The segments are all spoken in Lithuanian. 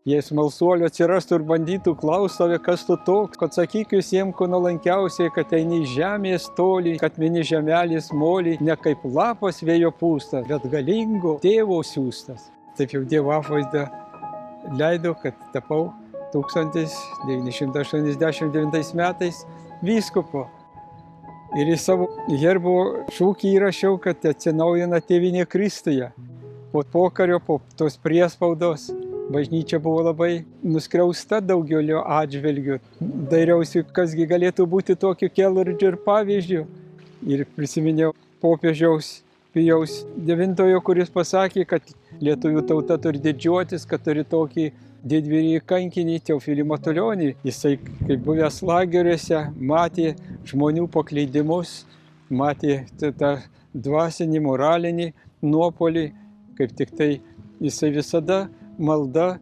Jei smalsuolių atsirastų ir bandytų klaust tave, kas tu toks, kad sakyk visiems, ko nuolankiausiai, kad eini žemės tolį, kad mini žemelės molį, ne kaip lapas vėjo pūstas, bet galingo tėvo siųstas. Taip jau Dievo apvaizdą leido, kad tapau 1989 metais vyskupu. Ir į savo herbo šūkį įrašiau, kad atsinaujina tėvynė Kristuje. Po pokario, po tos priespaudos, bažnyčia buvo labai nuskriausta daugelio atžvilgių. Dairiausi, kasgi galėtų būti tokiu kelrodžiu ir pavyzdžiu. Ir prisiminiau popiežiaus Pijaus IX, kuris pasakė, kad lietuvių tauta turi didžiuotis, kad turi tokį didvyrį kankinį Teofilį Matulionį. Jisai, kaip buvęs lageriuose, matė žmonių paklydimus, matė tą dvasinį, moralinį nuopolį, kaip tik tai jisai visada malda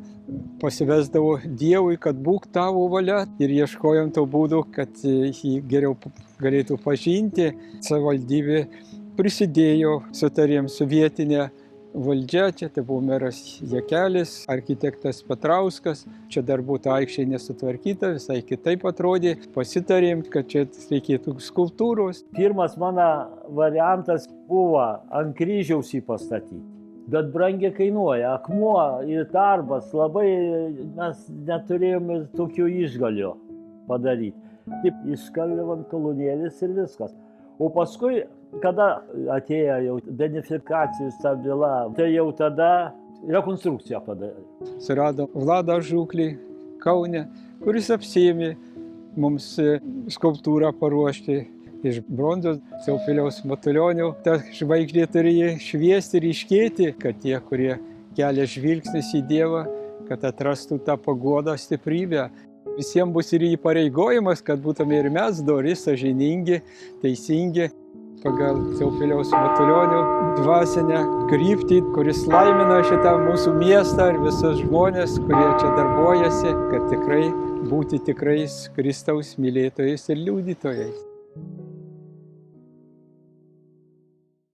pasivesdavo Dievui, kad būk tavo valia, ir ieškojom to būdų, kad jį geriau galėtų pažinti. Savivaldybė prisidėjo, sutarėm su vietinė valdžia, čia tai buvo meras Jakelis, architektas Petrauskas, čia dar būtų aikštė nesutvarkyta, visai kitaip atrodė. Pasitarėm, kad čia reikėtų skulptūros. Pirmas mano variantas buvo ant kryžiaus jį pastatyti. Bet brangiai kainuoja, akmuo ir darbas, labai mes neturėjome tokių išgalių padaryti. Taip, iškalėm ant kolonėlės ir viskas. O paskui, kada atėjo jau benefikacijos ta byla, tai jau tada rekonstrukciją padarė. Surado Vladą Žuklį Kaune, kuris apsiėmė mums skulptūrą paruošti. Iš bronzos Teofiliaus Matulionio ta žvaigždė turėjo šviesti ir ryškėti, kad tie, kurie kelia žvilgsnis į Dievą, kad atrastų tą paguodą, stiprybę. Visiems bus ir įpareigojimas, kad būtume ir mes dori, sąžiningi, teisingi, pagal Teofiliaus Matulionio dvasinę kryptį, kuris laimina šitą mūsų miestą ir visus žmonės, kurie čia darbuojasi, kad tikrai būti tikrais Kristaus mylėtojais ir liudytojais.